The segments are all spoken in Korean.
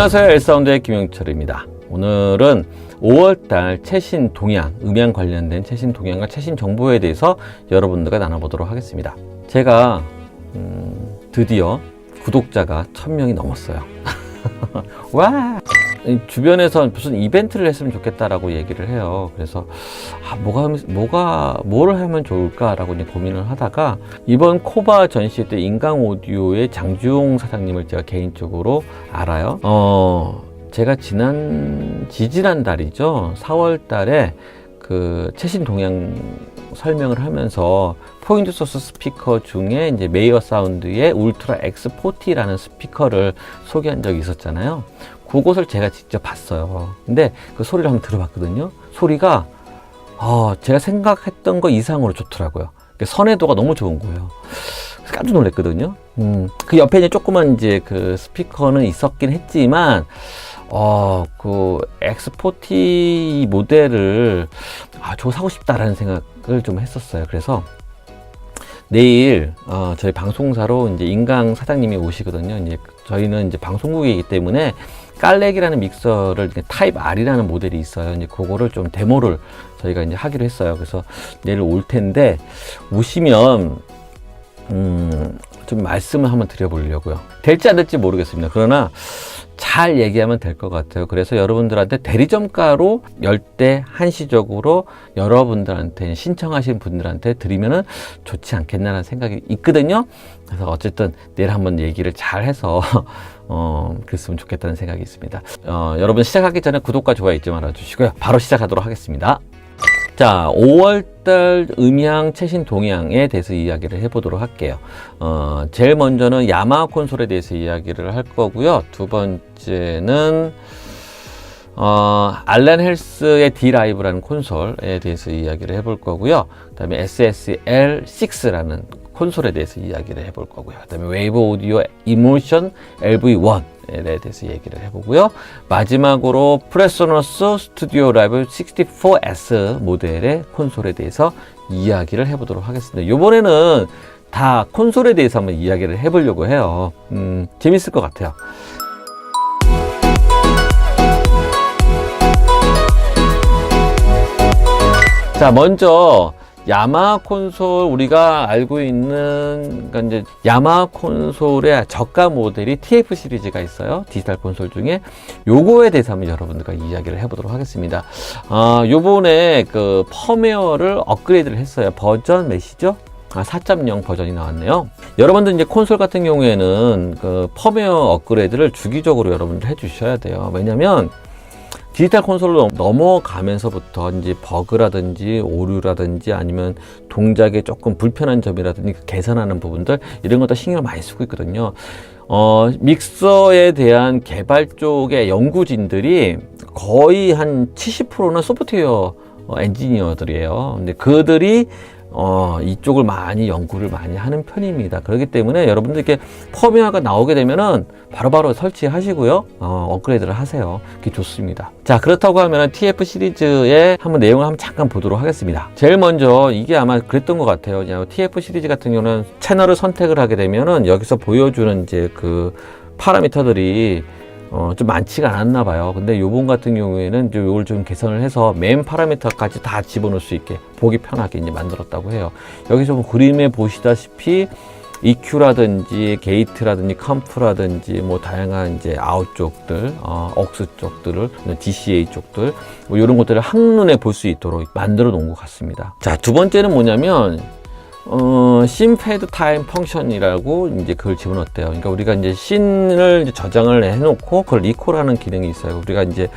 안녕하세요. 엘사운드의 김영철입니다. 오늘은 5월달 최신 동향, 음향 관련된 최신 동향과 최신 정보에 대해서 여러분들과 나눠보도록 하겠습니다. 제가 드디어 구독자가 1000명이 넘었어요. 와! 주변에서 무슨 이벤트를 했으면 좋겠다라고 얘기를 해요. 그래서 뭘 하면 좋을까라고 이제 고민을 하다가 이번 코바 전시회 때 인강 오디오의 장주용 사장님을 제가 개인적으로 알아요. 제가 지지난 달이죠. 4월 달에 그 최신 동향 설명을 하면서 포인트 소스 스피커 중에 이제 메이어 사운드의 울트라 X40라는 스피커를 소개한 적이 있었잖아요. 그것을 제가 직접 봤어요. 근데 그 소리를 한번 들어봤거든요. 소리가 제가 생각했던 거 이상으로 좋더라고요. 선해도가 너무 좋은 거예요. 그래서 깜짝 놀랐거든요. 그 옆에 이제 조그만 이제 그 스피커는 있었긴 했지만 그 X40 모델을 저거 사고 싶다라는 생각을 좀 했었어요. 그래서 내일 저희 방송사로 이제 인강 사장님이 오시거든요. 이제 저희는 이제 방송국이기 때문에 깔렉이라는 믹서를 타입 R이라는 모델이 있어요. 이제 그거를 좀 데모를 저희가 이제 하기로 했어요. 그래서 내일 올 텐데 오시면 좀 말씀을 한번 드려보려고요. 될지 안 될지 모르겠습니다. 그러나 잘 얘기하면 될 것 같아요. 그래서 여러분들한테 대리점가로 열대 한시적으로 여러분들한테 신청하신 분들한테 드리면은 좋지 않겠나라는 생각이 있거든요. 그래서 어쨌든 내일 한번 얘기를 잘 해서 그랬으면 좋겠다는 생각이 있습니다. 여러분 시작하기 전에 구독과 좋아요 잊지 말아 주시고요. 바로 시작하도록 하겠습니다. 자, 5월달 음향 최신 동향에 대해서 이야기를 해보도록 할게요. 제일 먼저는 야마하 콘솔에 대해서 이야기를 할 거고요. 두 번째는 알렌 헬스의 D-Live라는 콘솔에 대해서 이야기를 해볼 거고요. 그 다음에 SSL6라는 콘솔에 대해서 이야기를 해볼 거고요. 그 다음에 웨이브 오디오 이모션 LV1에 대해서 얘기를 해보고요. 마지막으로 프레소너스 스튜디오 라이브 64S 모델의 콘솔에 대해서 이야기를 해보도록 하겠습니다. 이번에는 다 콘솔에 대해서 한번 이야기를 해보려고 해요. 재밌을 것 같아요. 자, 먼저 야마하 콘솔, 우리가 알고 있는, 그러니까 이제 야마하 콘솔의 저가 모델이 TF 시리즈가 있어요. 디지털 콘솔 중에. 요거에 대해서 한번 여러분들과 이야기를 해보도록 하겠습니다. 요번에 그 펌웨어를 업그레이드를 했어요. 버전 몇이죠? 4.0 버전이 나왔네요. 여러분들 이제 콘솔 같은 경우에는 그 펌웨어 업그레이드를 주기적으로 여러분들 해주셔야 돼요. 왜냐면 디지털 콘솔로 넘어가면서부터 이제 버그라든지 오류라든지 아니면 동작에 조금 불편한 점이라든지 개선하는 부분들 이런 것도 신경을 많이 쓰고 있거든요. 믹서에 대한 개발 쪽의 연구진들이 거의 한 70%는 소프트웨어 엔지니어들이에요. 근데 그들이 이쪽을 많이 연구를 많이 하는 편입니다. 그렇기 때문에 여러분들 이렇게 펌웨어가 나오게 되면은 바로바로 설치하시고요. 업그레이드를 하세요. 그게 좋습니다. 자, 그렇다고 하면 TF 시리즈의 한번 내용을 한번 잠깐 보도록 하겠습니다. 제일 먼저 이게 아마 그랬던 것 같아요. TF 시리즈 같은 경우는 채널을 선택을 하게 되면은 여기서 보여주는 이제 그 파라미터들이 좀 많지가 않았나 봐요. 근데 요번 같은 경우에는 요걸 좀 개선을 해서 메인 파라미터까지 다 집어넣을 수 있게 보기 편하게 이제 만들었다고 해요. 여기서 뭐 그림에 보시다시피 EQ라든지 게이트라든지 컴프라든지 뭐 다양한 이제 아웃 쪽들, 억스 쪽들을, DCA 쪽들 뭐 이런 것들을 한눈에 볼 수 있도록 만들어 놓은 것 같습니다. 자, 두 번째는 뭐냐면 씬 페이드 타임 펑션이라고 이제 그걸 집어넣었대요. 그러니까 우리가 이제 씬을 이제 저장을 해놓고 그걸 리콜하는 기능이 있어요. 우리가 이제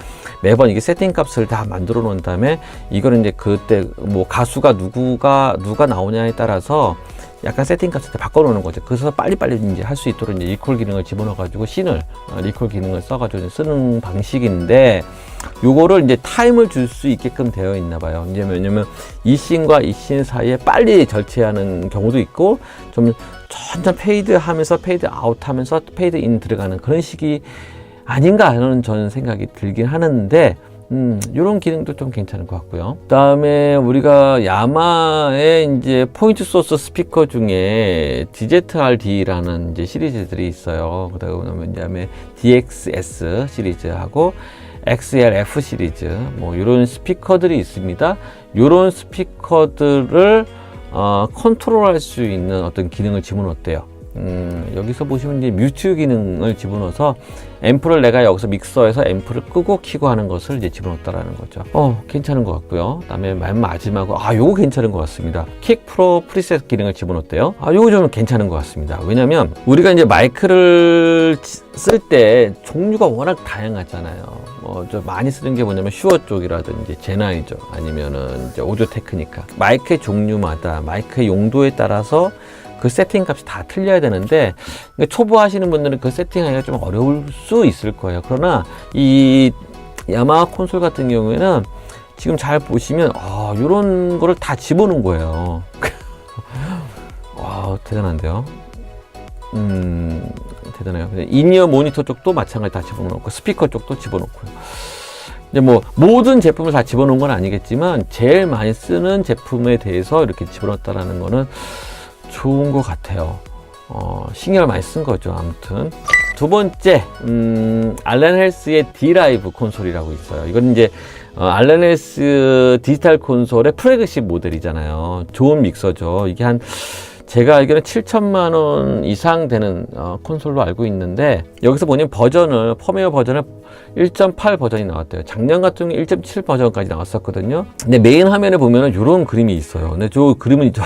매번 이게 세팅 값을 다 만들어 놓은 다음에 이거는 이제 그때 뭐 가수가 누가 나오냐에 따라서 약간 세팅 값을 바꿔놓는 거죠. 그래서 빨리빨리 이제 할 수 있도록 이제 리콜 기능을 집어넣어가지고 씬을 리콜 기능을 써가지고 쓰는 방식인데 요거를 이제 타임을 줄 수 있게끔 되어 있나 봐요. 이제 왜냐면 이 씬과 이 씬 사이에 빨리 절제하는 경우도 있고 좀 천천히 페이드 하면서 페이드 아웃 하면서 페이드 인 들어가는 그런 식이 아닌가 하는 저는 생각이 들긴 하는데 이런 기능도 좀 괜찮은 것 같고요. 그다음에 우리가 야마의 이제 포인트 소스 스피커 중에 DZR-D라는 이제 시리즈들이 있어요. 그다음에 DXS 시리즈하고 XLF 시리즈 뭐 이런 스피커들이 있습니다. 이런 스피커들을 컨트롤할 수 있는 어떤 기능을 집어넣었대요. 여기서 보시면 이제 뮤트 기능을 집어넣어서 앰프를 내가 여기서 믹서에서 앰프를 끄고 키고 하는 것을 이제 집어넣었다라는 거죠. 괜찮은 것 같고요. 그다음에 맨 마지막으로 요거 괜찮은 것 같습니다. 킥 프로 프리셋 기능을 집어넣었대요. 요거 좀 괜찮은 것 같습니다. 왜냐면 우리가 이제 마이크를 쓸 때 종류가 워낙 다양하잖아요. 좀 많이 쓰는 게 뭐냐면 슈어 쪽이라든지 제나이저 아니면은 이제 오디오 테크니카, 마이크의 종류마다 마이크의 용도에 따라서 그 세팅 값이 다 틀려야 되는데 초보 하시는 분들은 그 세팅하기가 좀 어려울 수 있을 거예요. 그러나 이 야마하 콘솔 같은 경우에는 지금 잘 보시면 이런 거를 다 집어넣은 거예요. 대단한데요. 대단해요. 인이어 모니터 쪽도 마찬가지 다 집어넣고 스피커 쪽도 집어넣고요. 이제 뭐 모든 제품을 다 집어넣은 건 아니겠지만 제일 많이 쓰는 제품에 대해서 이렇게 집어넣었다라는 거는 좋은 것 같아요. 신경을 많이 쓴 거죠. 아무튼 두 번째 알렌 헬스의 D-Live 콘솔이라고 있어요. 이건 이제 알렌 헬스 디지털 콘솔의 플래그십 모델이잖아요. 좋은 믹서죠. 이게 제가 알기로는 7천만 원 이상 되는 콘솔로 알고 있는데 여기서 보면 펌웨어 버전을 1.8 버전이 나왔대요. 작년 같은 경우에 1.7 버전까지 나왔었거든요. 근데 메인 화면에 보면은 이런 그림이 있어요. 근데 저 그림은 저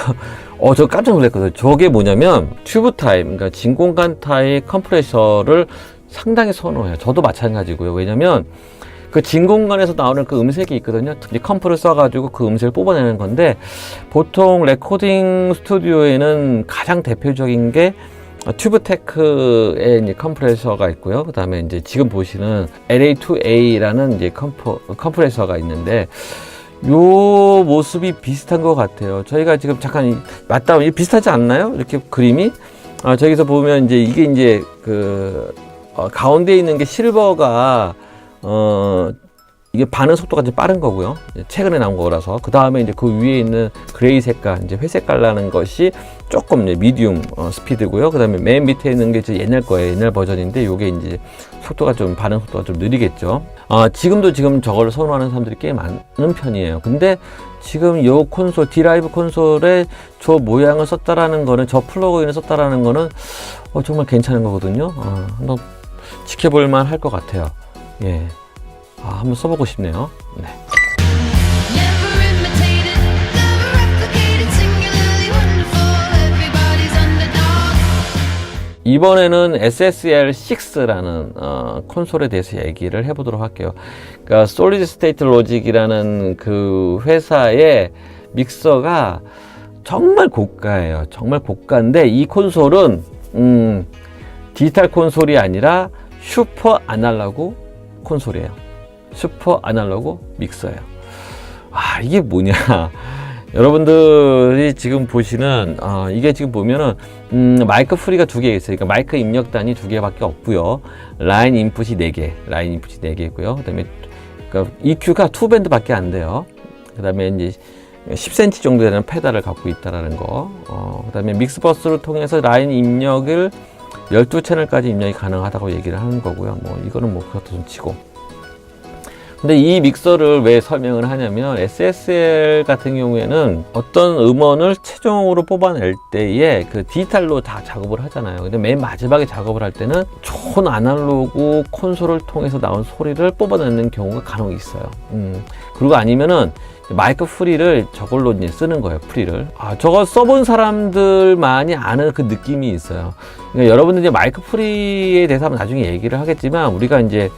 깜짝 놀랐거든요. 저게 뭐냐면 튜브 타입, 그러니까 진공관 타입 컴프레셔를 상당히 선호해요. 저도 마찬가지고요. 왜냐면 그 진공관에서 나오는 그 음색이 있거든요. 이 컴프를 써가지고 그 음색을 뽑아내는 건데 보통 레코딩 스튜디오에는 가장 대표적인 게 튜브테크의 이제 컴프레서가 있고요. 그 다음에 이제 지금 보시는 LA2A라는 이제 컴프레서가 있는데 요 모습이 비슷한 것 같아요. 저희가 지금 잠깐 맞다 비슷하지 않나요? 이렇게 그림이 저기서 보면 이제 이게 이제 가운데 있는 게 실버가 이게 반응 속도가 좀 빠른 거고요. 최근에 나온 거라서. 그 다음에 이제 그 위에 있는 그레이 색깔, 이제 회색깔 나는 것이 조금 이제 미디움 스피드고요. 그 다음에 맨 밑에 있는 게 이제 옛날 거예요. 옛날 버전인데 요게 이제 반응 속도가 좀 느리겠죠. 지금 저걸 선호하는 사람들이 꽤 많은 편이에요. 근데 지금 요 콘솔, D-Live 콘솔에 저 모양을 썼다라는 거는, 저 플러그인을 썼다라는 거는 정말 괜찮은 거거든요. 한번 지켜볼만 할 것 같아요. 예. 한번 써보고 싶네요. 네. 이번에는 SSL6라는 콘솔에 대해서 얘기를 해보도록 할게요. 그러니까 Solid State Logic이라는 그 회사의 믹서가 정말 고가예요. 정말 고가인데 이 콘솔은 디지털 콘솔이 아니라 슈퍼 아날로그 콘솔이에요. 슈퍼 아날로그 믹서예요. 이게 뭐냐? 여러분들이 지금 보시는 이게 지금 보면은 마이크 프리가 2개 있어요. 그러니까 마이크 입력단이 2개밖에 없고요. 라인 인풋이 4개고요. 그다음에 그러니까 EQ가 2밴드밖에 안 돼요. 그다음에 이제 10cm 정도 되는 페달을 갖고 있다라는 거. 그다음에 믹스버스를 통해서 라인 입력을 12채널까지 입력이 가능하다고 얘기를 하는 거고요. 이거는 그것도 좀 치고. 근데 이 믹서를 왜 설명을 하냐면 SSL 같은 경우에는 어떤 음원을 최종으로 뽑아낼 때에 그 디지털로 다 작업을 하잖아요. 근데 맨 마지막에 작업을 할 때는 촌 아날로그 콘솔을 통해서 나온 소리를 뽑아내는 경우가 간혹 있어요. 그리고 아니면은 마이크 프리를 저걸로 이제 쓰는 거예요. 프리를. 저거 써본 사람들만이 아는 그 느낌이 있어요. 그러니까 여러분들 이제 마이크 프리에 대해서 한번 나중에 얘기를 하겠지만 우리가 이제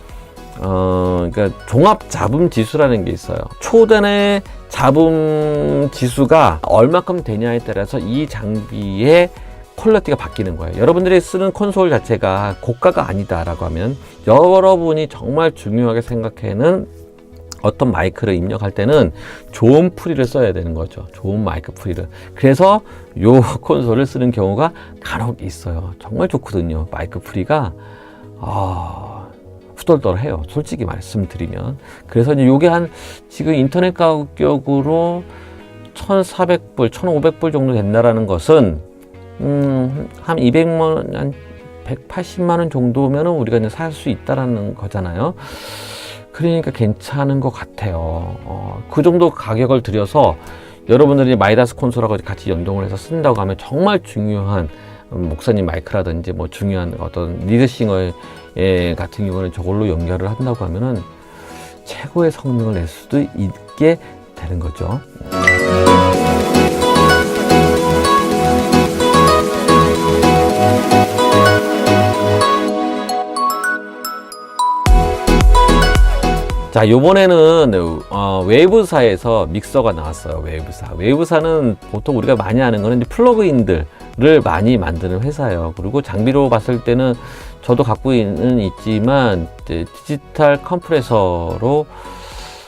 그러니까 종합 잡음 지수라는 게 있어요. 초단의 잡음 지수가 얼마큼 되냐에 따라서 이 장비의 퀄리티가 바뀌는 거예요. 여러분들이 쓰는 콘솔 자체가 고가가 아니다라고 하면 여러분이 정말 중요하게 생각하는 어떤 마이크를 입력할 때는 좋은 프리를 써야 되는 거죠. 좋은 마이크 프리를. 그래서 요 콘솔을 쓰는 경우가 간혹 있어요. 정말 좋거든요. 마이크 프리가 투덜덜해요. 솔직히 말씀드리면. 그래서 이제 요게 지금 인터넷 가격으로 1,400불, 1,500불 정도 된다라는 것은, 한 200만 원, 한 180만 원 정도면은 우리가 이제 살 수 있다라는 거잖아요. 그러니까 괜찮은 것 같아요. 그 정도 가격을 들여서 여러분들이 마이다스 콘솔하고 같이 연동을 해서 쓴다고 하면 정말 중요한 목사님 마이크라든지 뭐 중요한 어떤 리드싱어 같은 경우는 저걸로 연결을 한다고 하면은 최고의 성능을 낼 수도 있게 되는 거죠. 자, 요번에는 웨이브사에서 믹서가 나왔어요. 웨이브사는 보통 우리가 많이 아는 거는 이제 플러그인들을 많이 만드는 회사예요. 그리고 장비로 봤을 때는 저도 갖고 있지만 이제 디지털 컴프레서로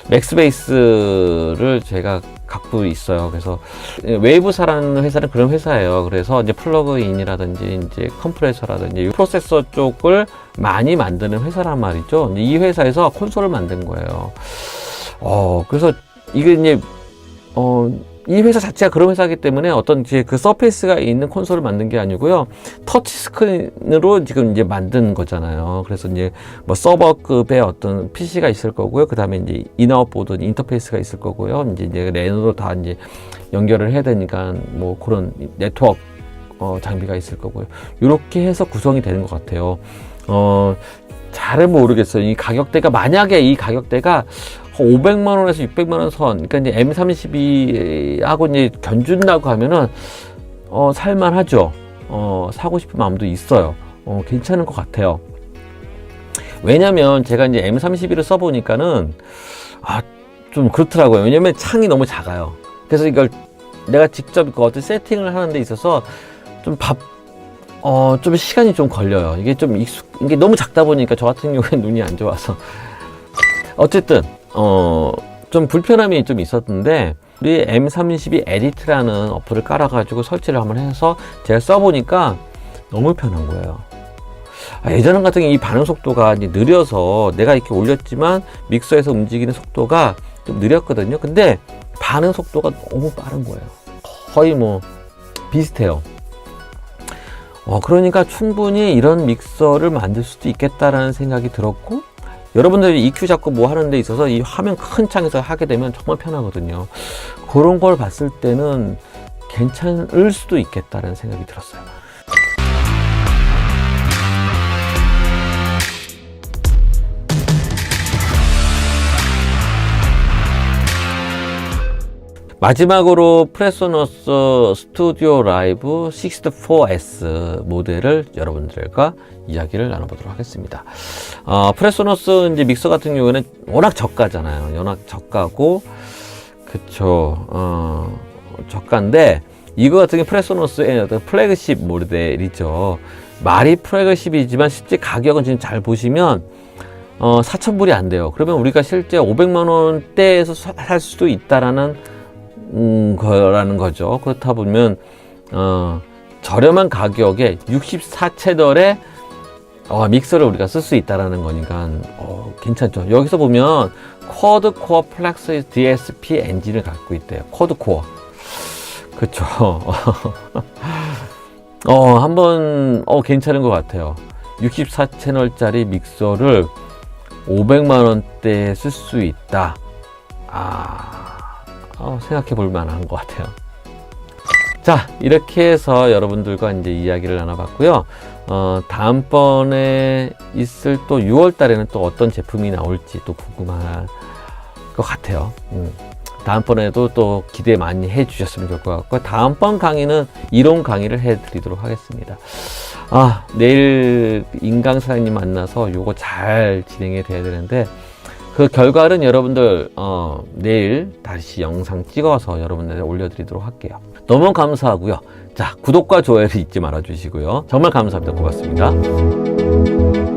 맥스베이스를 제가 갖고 있어요. 그래서 웨이브사라는 회사는 그런 회사예요. 그래서 이제 플러그인이라든지 이제 컴프레서라든지 프로세서 쪽을 많이 만드는 회사란 말이죠. 이 회사에서 콘솔을 만든 거예요. 그래서 이게 이제 이 회사 자체가 그런 회사이기 때문에 어떤 이제 그 서페이스가 있는 콘솔을 만든 게 아니고요. 터치 스크린으로 지금 이제 만든 거잖아요. 그래서 이제 뭐 서버급의 어떤 PC가 있을 거고요. 그 다음에 이제 인아웃 보드 인터페이스가 있을 거고요. 이제 랜으로 다 이제 연결을 해야 되니까 뭐 그런 네트워크 장비가 있을 거고요. 이렇게 해서 구성이 되는 것 같아요. 잘은 모르겠어요. 이 가격대가, 만약에 이 가격대가 500만 원에서 600만 원 선, 그러니까 이제 M32하고 이제 견준다고 하면은, 살만하죠. 사고 싶은 마음도 있어요. 괜찮은 것 같아요. 왜냐면 제가 이제 M32를 써보니까는, 좀 그렇더라고요. 왜냐면 창이 너무 작아요. 그래서 이걸 내가 직접 그 어떤 세팅을 하는 데 있어서 좀 시간이 좀 걸려요. 이게 이게 너무 작다 보니까 저 같은 경우에는 눈이 안 좋아서. 어쨌든, 좀 불편함이 좀 있었는데, 우리 M32 에디트라는 어플을 깔아가지고 설치를 한번 해서 제가 써보니까 너무 편한 거예요. 예전 같은 경우 이 반응 속도가 이제 느려서 내가 이렇게 올렸지만 믹서에서 움직이는 속도가 좀 느렸거든요. 근데 반응 속도가 너무 빠른 거예요. 거의 뭐 비슷해요. 그러니까 충분히 이런 믹서를 만들 수도 있겠다라는 생각이 들었고, 여러분들이 EQ 잡고 뭐 하는 데 있어서 이 화면 큰 창에서 하게 되면 정말 편하거든요. 그런 걸 봤을 때는 괜찮을 수도 있겠다라는 생각이 들었어요. 마지막으로 프레소너스 스튜디오 라이브 64S 모델을 여러분들과 이야기를 나눠보도록 하겠습니다. 프레소너스 이제 믹서 같은 경우에는 워낙 저가잖아요. 워낙 저가고, 그쵸. 저가인데, 이거 같은 게 프레소너스의 어떤 플래그십 모델이죠. 말이 플래그십이지만 실제 가격은 지금 잘 보시면 4,000불이 안 돼요. 그러면 우리가 실제 500만 원대에서 살 수도 있다라는 거라는 거죠. 그렇다 보면 저렴한 가격에 64채널의 믹서를 우리가 쓸 수 있다라는 거니까 괜찮죠. 여기서 보면 쿼드 코어 플렉스 DSP 엔진을 갖고 있대요. 쿼드 코어. 그쵸. 한번 괜찮은 것 같아요. 64채널짜리 믹서를 500만 원대에 쓸 수 있다. 생각해 볼 만한 것 같아요. 자, 이렇게 해서 여러분들과 이제 이야기를 나눠봤고요. 다음번에 있을 또 6월 달에는 또 어떤 제품이 나올지 또 궁금할 것 같아요. 다음번에도 또 기대 많이 해 주셨으면 좋을 것 같고, 다음번 강의는 이론 강의를 해 드리도록 하겠습니다. 내일 인강 사장님 만나서 요거 잘 진행이 돼야 되는데, 그 결과는 여러분들 내일 다시 영상 찍어서 여러분들에 올려드리도록 할게요. 너무 감사하고요. 자, 구독과 좋아요를 잊지 말아 주시고요. 정말 감사합니다. 고맙습니다.